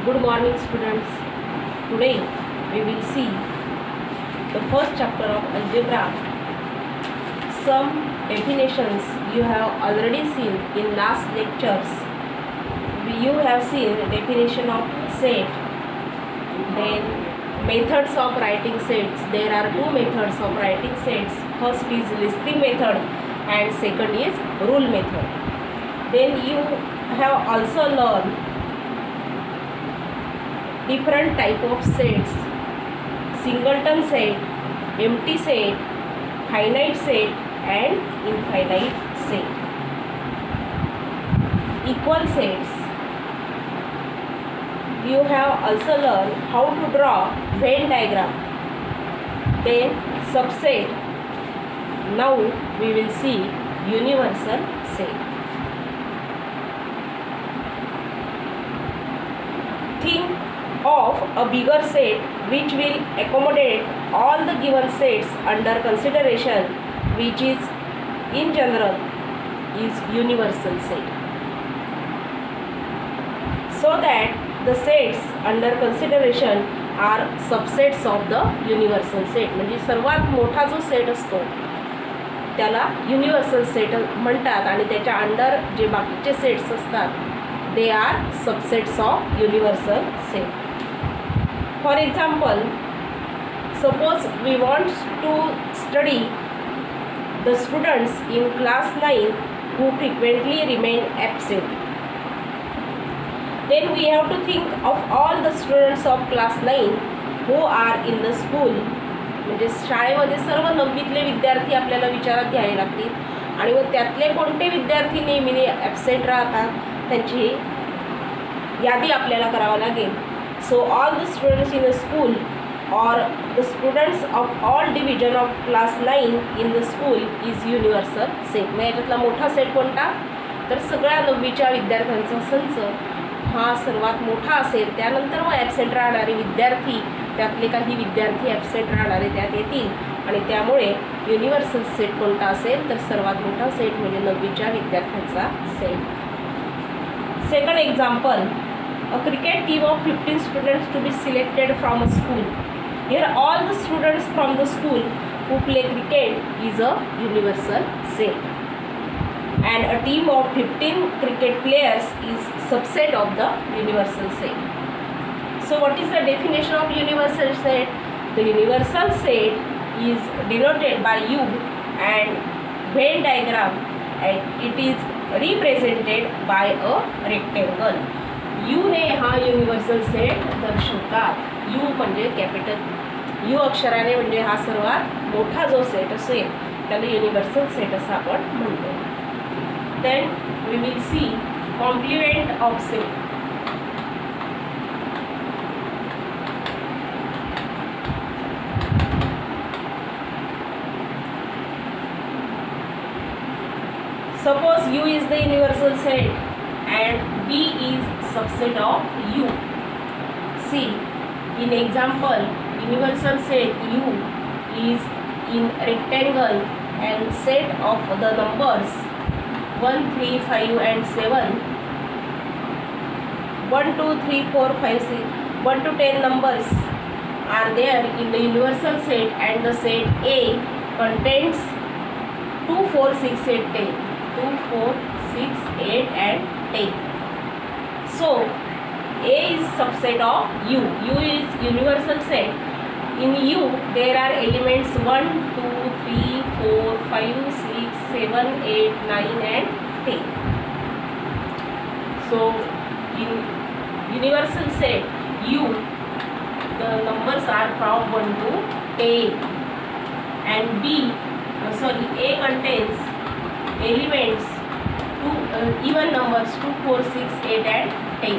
Good morning, students. Today we will see the first chapter of algebra. Some definitions you have already seen in last lectures. You have seen the definition of set, then methods of writing sets. There are two methods of writing sets. First is listing method and second is rule method. Then you have also learned different type of sets: singleton set, empty set, finite set and infinite set. Equal sets. You have also learned how to draw Venn diagram. Then subset. Now we will see universal set. Think of a bigger set which will accommodate all the given sets under consideration, which is in general is universal set. So that the sets under consideration are subsets of the universal set. म्हणजे सर्वात मोठा जो set असतो त्याला universal set म्हणतात आणि त्याच्या under जे बाकीचे सेट्स असतात they are subsets of universal set. For example, suppose we want to study the students in class 9 who frequently remain absent. Then we have to think of all the students of class 9 who are in the school. म्हणजे शाळेमध्ये सर्व 9वीतले विद्यार्थी आपल्याला विचारात घ्यावे लागतील आणि मग त्यातले कोणते विद्यार्थी नेहमी ॲब्सेंट राहतात त्यांची यादी आपल्याला करावी लागेल. So all the students in a school or the students of all division of class 9 in the school is universal set. मग याच्यातला मोठा सेट कोणता तर सगळ्या 9वीच्या विद्यार्थ्यांचा संच हा सर्वात मोठा असेल. त्यानंतर मग ॲब्सेंट राहणारे विद्यार्थी त्यातले काही विद्यार्थी ॲब्सेंट राहणारे त्यात येतील आणि त्यामुळे युनिव्हर्सल सेट कोणता असेल तर सर्वात मोठा सेट म्हणजे 9वीच्या विद्यार्थ्यांचा set. Second example, a cricket team of 15 students to be selected from a school. Here all the students from the school who play cricket is a universal set. And a team of 15 cricket players is subset of the universal set. So what is the definition of universal set? The universal set is denoted by U and Venn diagram, and it is represented by a rectangle. U ने हा universal set दर्शवतात. U म्हणजे capital U अक्षराने म्हणजे हा सर्वात मोठा जो सेट असेल त्याला युनिव्हर्सल सेट असं आपण म्हणतो. Then we will see complement of set. Suppose U is the universal set and B is subset of U. See, in example, universal set U is in rectangle and set of the numbers 1, 3, 5 and 7. 1, 2, 3, 4, 5, 6, 1 to 10 numbers are there in the universal set and the set A contains 2, 4, 6, 8, 10. 2, 4, 6, 8 and 10. So A is subset of U. U is universal set. In U there are elements 1, 2, 3, 4, 5, 6, 7, 8, 9 and 10. So in universal set U the numbers are from 1 to 10 and A contains elements even numbers 2, 4, 6, 8 and 10.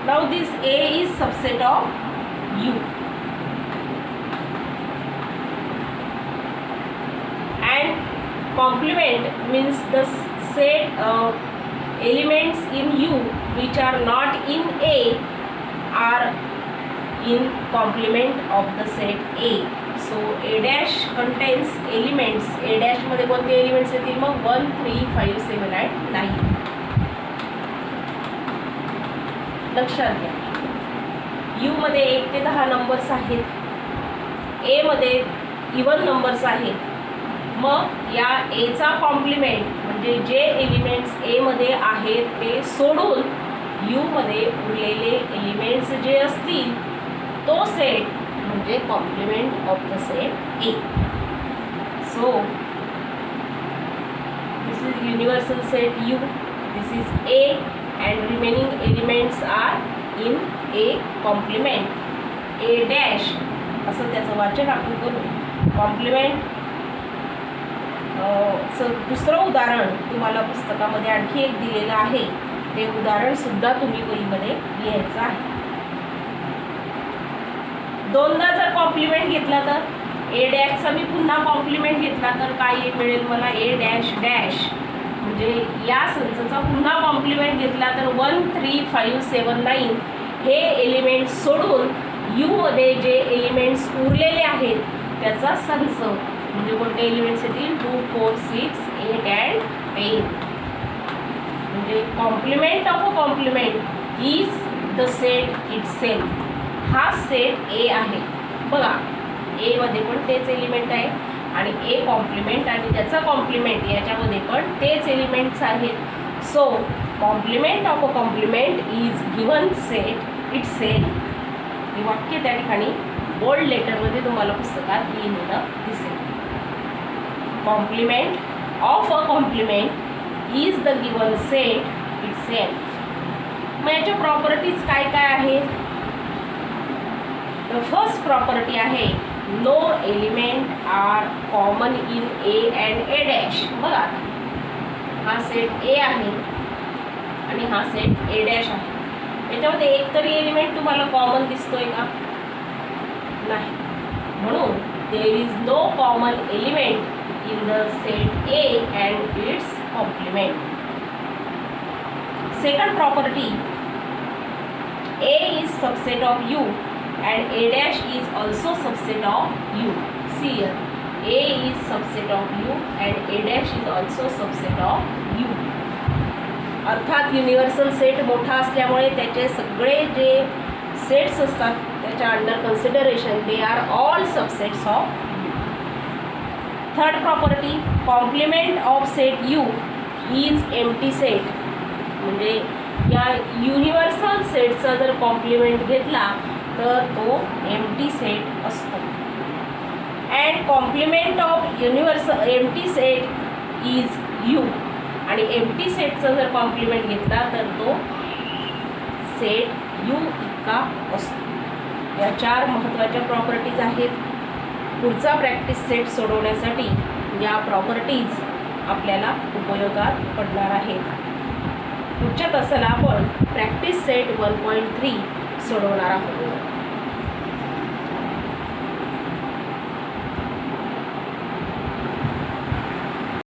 Now this A is subset of U and complement means the set elements in U which are not in A are in complement of the set A. So A dash contains elements. A dash मध्ये कोणते elements येतील मग 1, 3, 5, 7 and 9. लक्षात घ्या. You मध्ये 1 ते 10 numbers आहेत, ए मध्ये इवन नंबर्स आहेत. मग या एचा कॉम्प्लिमेंट म्हणजे जे एलिमेंट्स ए मध्ये आहेत ते सोडून यू मध्ये उरलेले एलिमेंट्स जे असतील तो सेट म्हणजे complement of the set A. So this is universal set U, this is A and remaining elements are in A complement A dash असं त्याचं वाचन आपण करू. कॉम्प्लिमेंट दुसरं उदाहरण तुम्हाला पुस्तकामध्ये आणखी एक दिलेलं आहे, ते उदाहरण सुद्धा तुम्ही वहीमध्ये लिहायचं आहे. दोनदा जर कॉम्प्लिमेंट घेतला तर ए डॅशचा मी पुन्हा कॉम्प्लिमेंट घेतला तर काय मिळेल मला, ए डॅश डॅश. म्हणजे या संचाचा पुन्हा कॉम्प्लिमेंट घेतला तर 1 3 5 7 9 हे एलिमेंट सोडून यू मध्ये जे एलिमेंट्स उरलेले आहेत त्याचा संच म्हणजे कोणते एलिमेंट्स येतील 2 4 6 8 अँड 10. म्हणजे complement of a complement is the set itself. हा सेट ए आहे बघा, ए मध्ये पण तेच एलिमेंट आहे आणि ए कॉम्प्लिमेंट आणि त्याचा कॉम्प्लिमेंट याच्यामध्ये पण तेच एलिमेंट्स आहेत. So complement of a complement is given set itself. हे वाक्य त्या ठिकाणी बोल्ड लेटरमध्ये तुम्हाला पुस्तकात लिहिलेलं दिसेल. Complement of a complement is the given set itself. मग याच्या प्रॉपर्टीज काय काय आहेत. द फर्स्ट प्रॉपर्टी आहे no element are common in A and A dash. बघा हा सेट ए आहे आणि हा सेट ए डॅश आहे. याच्यामध्ये एक तरी एलिमेंट तुम्हाला कॉमन दिसतोय का, नाही. म्हणून there is no common element in the set A and its complement. Second property A is subset of U and a dash is also subset of u. See here, a is subset of u and a dash is also subset of u. अर्थात universal set मोठा असल्यामुळे त्याचे सगळे जे sets असतात त्याच्या under consideration they are all subsets of u. Third property complement of set u is empty set. म्हणजे या युनिव्हर्सल सेटचा जर कॉम्प्लिमेंट घेतला तर तो एम्प्टी सेट असतो. And complement of universal empty set is U. आणि एम्प्टी सेटचा जर कॉम्प्लिमेंट घेतला तर तो सेट यू इतका असतो. या 4 महत्त्वाच्या प्रॉपर्टीज आहेत. पुढचा प्रॅक्टिस सेट सोडवण्यासाठी या प्रॉपर्टीज आपल्याला उपयोगात पडणार आहेत. पुढच्या तासाला आपण प्रॅक्टिस सेट 1.3 सोडवणार आहोत.